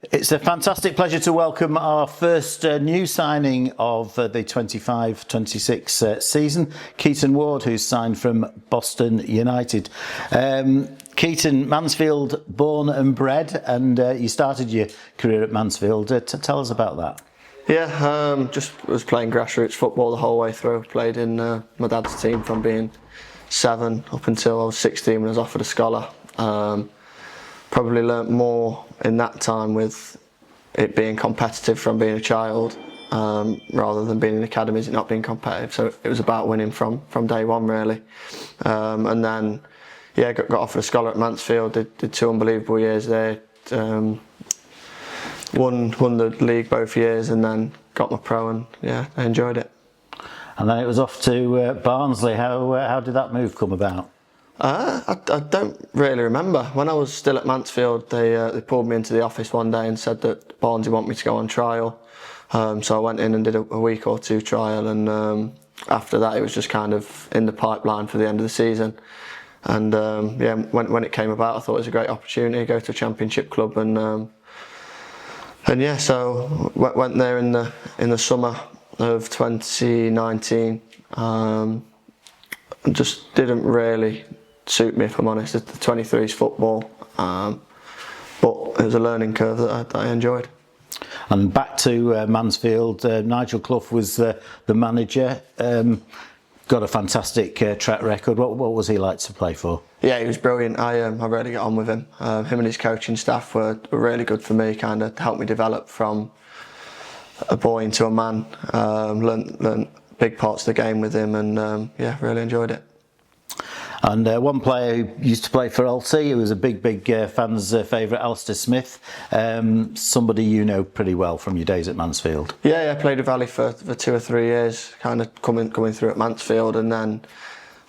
It's a fantastic pleasure to welcome our first new signing of the 25-26 season, Keaton Ward, who's signed from Boston United. Keaton, Mansfield born and bred, and you started your career at Mansfield. Tell us about that. Yeah, just was playing grassroots football the whole way through. Played in my dad's team from being 7 up until I was 16 when I was offered a scholar. Probably learnt more in that time with it being competitive from being a child, rather than being in academies and not being competitive. So it was about winning from day one, really. And then, yeah, got offered a scholar at Mansfield. Did 2 unbelievable years there. Won the league both years, and then got my pro, and yeah, I enjoyed it. And then it was off to Barnsley. How did that move come about? I don't really remember. When I was still at Mansfield, they pulled me into the office one day and said that Barnsley want me to go on trial. So I went in and did a week or 2 trial, and after that it was just kind of in the pipeline for the end of the season. And yeah, when it came about, I thought it was a great opportunity to go to a championship club, and yeah, so went there in the summer of 2019. Just didn't really suit me, if I'm honest. The 23s football, but it was a learning curve that I enjoyed. And back to Mansfield, Nigel Clough was the manager. Got a fantastic track record. What was he like to play for? Yeah, he was brilliant. I really got on with him. Him and his coaching staff were really good for me. Kind of helped me develop from a boy into a man. Learned big parts of the game with him, and yeah, really enjoyed it. And one player who used to play for Alty, who was a big fan's favourite, Alistair Smith, somebody you know pretty well from your days at Mansfield. Yeah, played with Ali for 2 or 3 years, kind of coming through at Mansfield, and then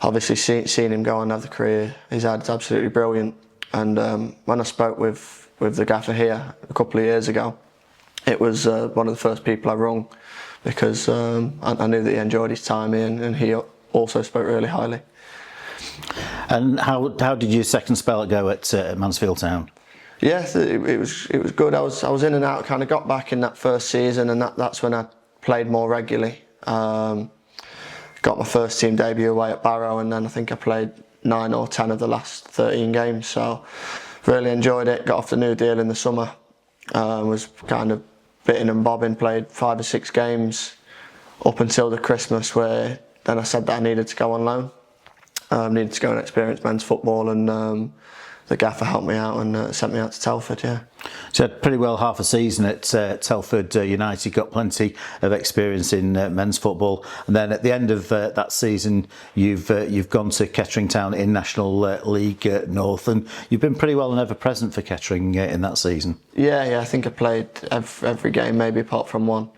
obviously seeing him go on and have the career he's had is absolutely brilliant. And when I spoke with the gaffer here a couple of years ago, it was one of the first people I rung, because I knew that he enjoyed his time here, and he also spoke really highly. And how did your second spell go at Mansfield Town? Yeah, it was good. I was in and out. Kind of got back in that first season, and that's when I played more regularly. Got my first team debut away at Barrow, and then I think I played 9 or 10 of the last 13 games. So really enjoyed it. Got off the new deal in the summer. Was kind of bitting and bobbing. Played 5 or 6 games up until the Christmas, where then I said that I needed to go on loan. Needed to go and experience men's football, and the gaffer helped me out and sent me out to Telford. Yeah. So you had pretty well half a season at Telford United, got plenty of experience in men's football, and then at the end of that season you've gone to Kettering Town in National League North, and you've been pretty well and ever present for Kettering in that season. Yeah, I think I played every game, maybe apart from one.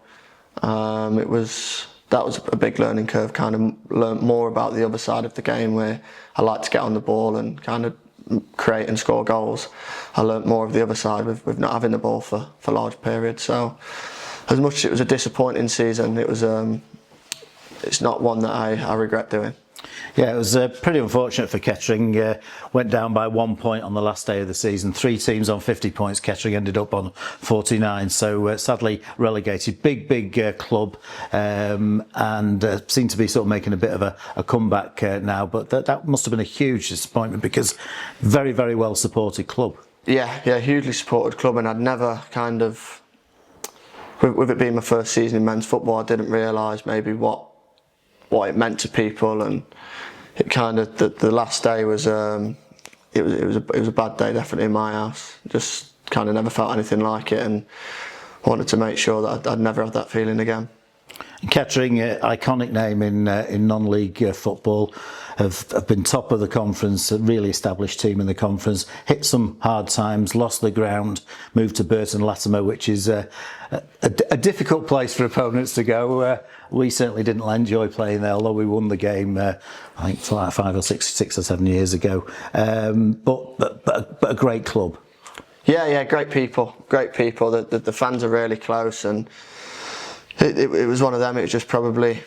That was a big learning curve. Kind of learnt more about the other side of the game, where I like to get on the ball and kind of create and score goals. I learnt more of the other side with not having the ball for large periods. So as much as it was a disappointing season, it's not one that I regret doing. Yeah, it was pretty unfortunate for Kettering. Went down by 1 point on the last day of the season. 3 teams on 50 points. Kettering ended up on 49. So sadly relegated. Big club, and seemed to be sort of making a bit of a comeback now. But that must have been a huge disappointment, because very well supported club. Yeah, hugely supported club, and I'd never kind of, with it being my first season in men's football, I didn't realise maybe what it meant to people, and it kind of the last day was it was a bad day, definitely, in my house. Just kind of never felt anything like it, and wanted to make sure that I'd never have that feeling again. Kettering, iconic name in non-league football, have been top of the conference, a really established team in the conference, hit some hard times, lost the ground, moved to Burton Latimer, which is a difficult place for opponents to go. We certainly didn't enjoy playing there, although we won the game, I think 5 or 6 or 7 years ago. But a great club. Yeah, great people. The fans are really close, and it was one of them. It was just probably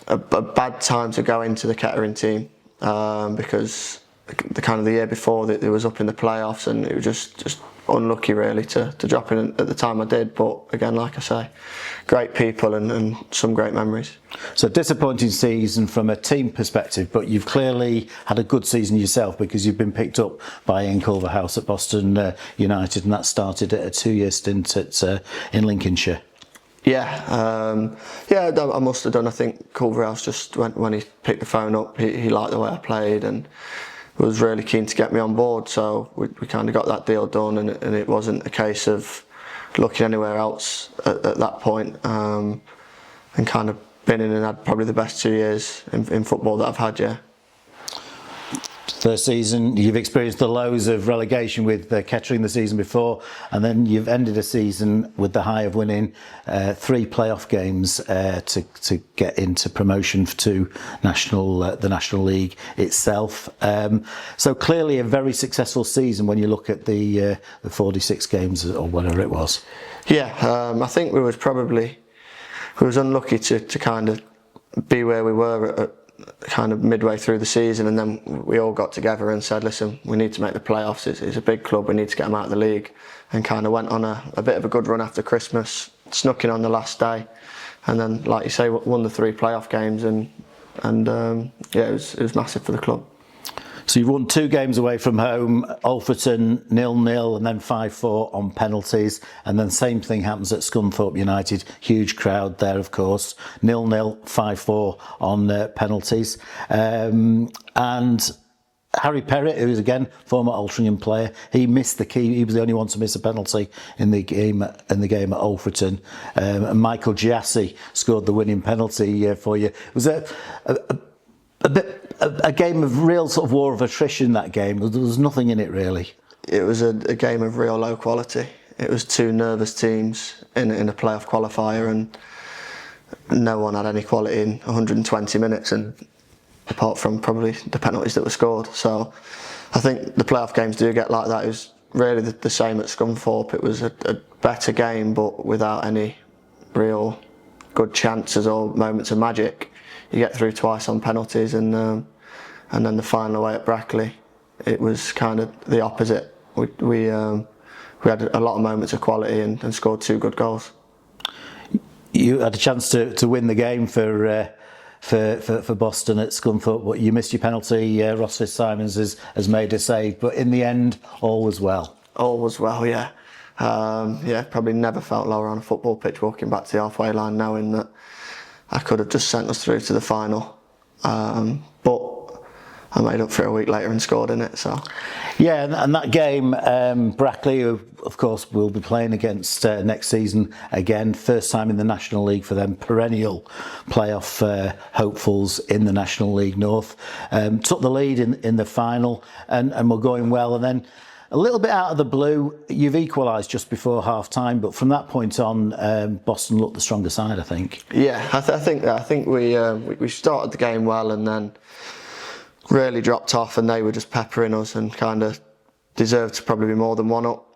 a bad time to go into the Kettering team, because the kind of the year before that it was up in the playoffs, and it was just unlucky really to drop in at the time I did. But again, like I say, great people and some great memories. So disappointing season from a team perspective, but you've clearly had a good season yourself because you've been picked up by Ian Culverhouse at Boston United, and that started at a 2-year stint in Lincolnshire. Yeah, I must have done. I think Culverhouse just when he picked the phone up, he liked the way I played and was really keen to get me on board. So we kind of got that deal done, and it wasn't a case of looking anywhere else at that point. And kind of been in and had probably the best 2 years in football that I've had. Yeah. First season, you've experienced the lows of relegation with Kettering the season before, and then you've ended a season with the high of winning 3 playoff games to get into promotion to the National League itself. So clearly a very successful season when you look at the 46 games or whatever it was. Yeah, I think we was unlucky to kind of be where we were at kind of midway through the season, and then we all got together and said, listen, we need to make the playoffs. It's a big club, we need to get them out of the league, and kind of went on a bit of a good run after Christmas, snuck in on the last day, and then, like you say, won the 3 playoff games, and yeah, it was massive for the club. So you've won 2 games away from home, Alderton 0-0 and then 5-4 on penalties, and then same thing happens at Scunthorpe United, huge crowd there of course, 0-0, 5-4 on penalties. And Harry Perrett, who is again former Altrincham player, he missed the key. He was the only one to miss a penalty in the game at Alderton. And Michael Giassi scored the winning penalty for you. It was a game of real sort of war of attrition, that game. There was nothing in it really. It was a game of real low quality. It was 2 nervous teams in a playoff qualifier, and no one had any quality in 120 minutes, and apart from probably the penalties that were scored. So I think the playoff games do get like that. It was really the same at Scunthorpe. It was a better game, but without any real good chances or moments of magic. You get through twice on penalties, and then the final away at Brackley, it was kind of the opposite. We had a lot of moments of quality and scored 2 good goals. You had a chance to win the game for Boston at Scunthorpe, but you missed your penalty. Ross Fitzsimons has made a save, but in the end, all was well. All was well, yeah. Probably never felt lower on a football pitch walking back to the halfway line, knowing that I could have just sent us through to the final, but I made up for it a week later and scored in it. So, yeah, and that game, Brackley, who of course will be playing against next season again, first time in the National League for them, perennial playoff hopefuls in the National League North, took the lead in the final and were going well, and then a little bit out of the blue, you've equalised just before half time, but from that point on, Boston looked the stronger side, I think. Yeah, I think we started the game well and then really dropped off, and they were just peppering us and kind of deserved to probably be more than 1 up.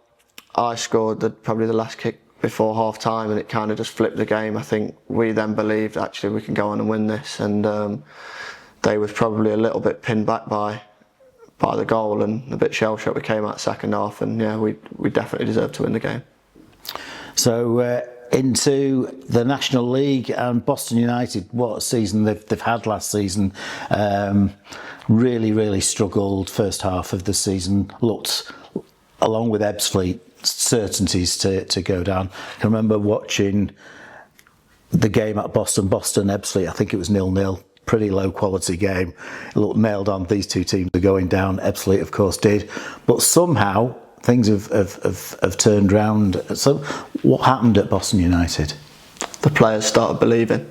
I scored probably the last kick before half time, and it kind of just flipped the game. I think we then believed actually we can go on and win this, and they was probably a little bit pinned back by the goal and a bit shell-shocked we came out second half, and yeah, we definitely deserved to win the game. So into the National League, and Boston United, what a season they've had last season. Really struggled first half of the season, looked, along with Ebbsfleet, certainties to go down. I can remember watching the game at Boston-Ebbsfleet, I think it was 0-0. Pretty low quality game. It looked nailed on. These 2 teams are going down. Ebbsfleet, of course, did, but somehow things have turned round. So, what happened at Boston United? The players started believing.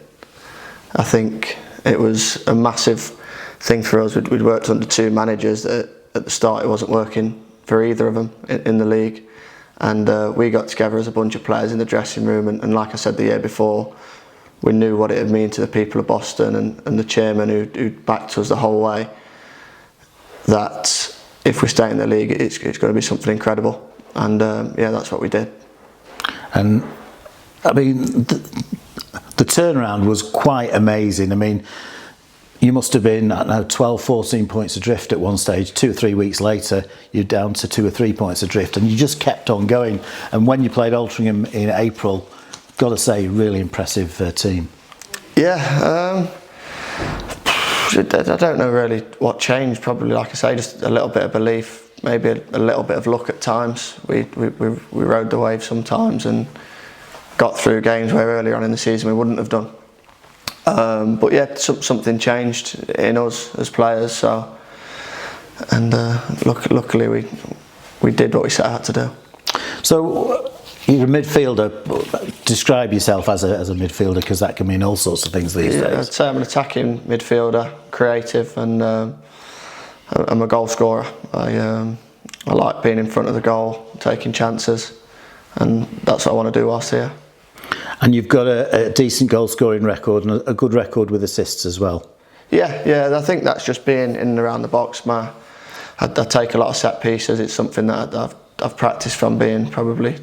I think it was a massive thing for us. We'd worked under 2 managers. At the start, it wasn't working for either of them in the league, and we got together as a bunch of players in the dressing room. And like I said the year before, we knew what it would mean to the people of Boston and the chairman who backed us the whole way, that if we stay in the league, it's going to be something incredible. And yeah, that's what we did. And I mean, the turnaround was quite amazing. I mean, you must have been, I don't know, 12, 14 points adrift at one stage. 2 or 3 weeks later, you're down to 2 or 3 points adrift, and you just kept on going. And when you played Altrincham in April, got to say, really impressive team. Yeah, I don't know really what changed. Probably, like I say, just a little bit of belief, maybe a little bit of luck at times. We rode the wave sometimes and got through games where earlier on in the season we wouldn't have done. But yeah, something changed in us as players. So, and luckily we did what we set out to do. So you're a midfielder. Describe yourself as a midfielder, because that can mean all sorts of things these days. I'd say I'm an attacking midfielder, creative, and I'm a goal scorer. I like being in front of the goal, taking chances, and that's what I want to do whilst here. And you've got a decent goal scoring record and a good record with assists as well. Yeah, I think that's just being in and around the box. I take a lot of set pieces. It's something that I've practiced from being probably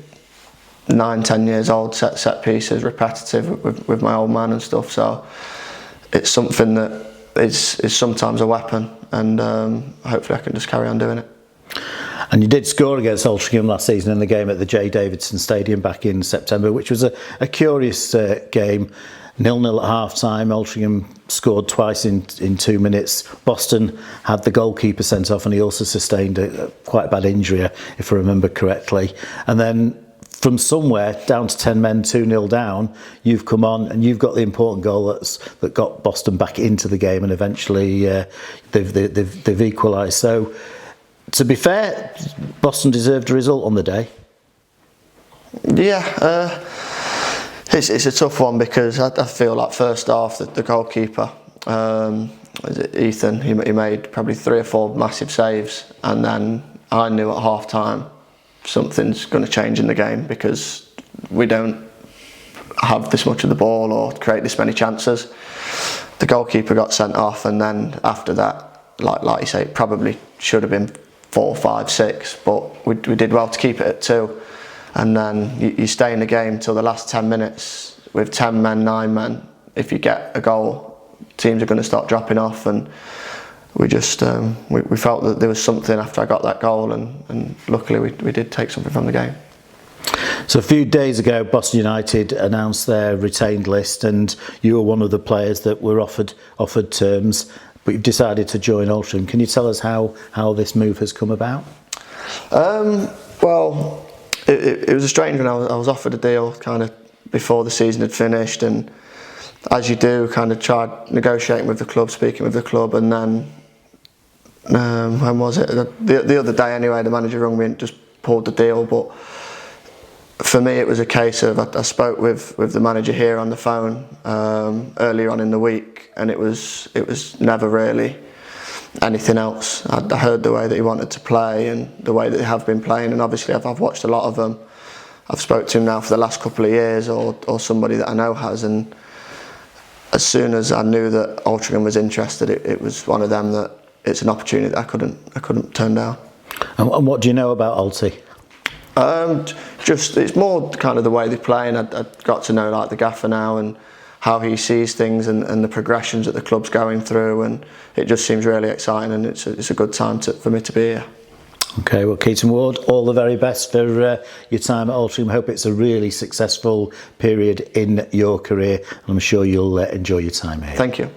9-10 years old. Set pieces, repetitive with my old man and stuff. So it's something that is sometimes a weapon, and hopefully I can just carry on doing it. And you did score against Altrincham last season in the game at the J Davidson Stadium back in September, which was a curious game. 0-0 at half-time. Altrincham scored twice in 2 minutes. Boston had the goalkeeper sent off, and he also sustained a quite bad injury, if I remember correctly. And then from somewhere, down to 10 men, 2-0 down, you've come on and you've got the important goal that got Boston back into the game, and eventually they've equalised. So, to be fair, Boston deserved a result on the day. Yeah, it's a tough one, because I feel like first half the goalkeeper, Ethan, he made probably 3 or 4 massive saves, and then I knew at half time something's going to change in the game, because we don't have this much of the ball or create this many chances. The goalkeeper got sent off, and then after that, like you say, it probably should have been 4, 5, 6, but we did well to keep it at 2. And then you stay in the game till the last 10 minutes with 10 men, 9 men. If you get a goal, teams are going to start dropping off, and we just we felt that there was something after I got that goal, and luckily we did take something from the game. So a few days ago, Boston United announced their retained list, and you were one of the players that were offered terms, but you've decided to join Altrincham. Can you tell us how this move has come about? Well, it was a strange one. I was offered a deal kind of before the season had finished, and as you do, kind of tried negotiating with the club, speaking with the club, and then when was it? The other day anyway, the manager rang me and just pulled the deal. But for me, it was a case of I spoke with the manager here on the phone earlier on in the week, and it was never really anything else. I heard the way that he wanted to play and the way that they have been playing, and obviously I've watched a lot of them. I've spoke to him now for the last couple of years, or somebody that I know has, and as soon as I knew that Altrincham was interested, it was one of them that it's an opportunity that I couldn't turn down. And what do you know about Alty? Just it's more kind of the way they play, and I got to know like the gaffer now and how he sees things, and the progressions that the club's going through, and it just seems really exciting, and it's a good time for me to be here. Okay, well, Keaton Ward, all the very best for your time at Altrincham. Hope it's a really successful period in your career, and I'm sure you'll enjoy your time here. Thank you.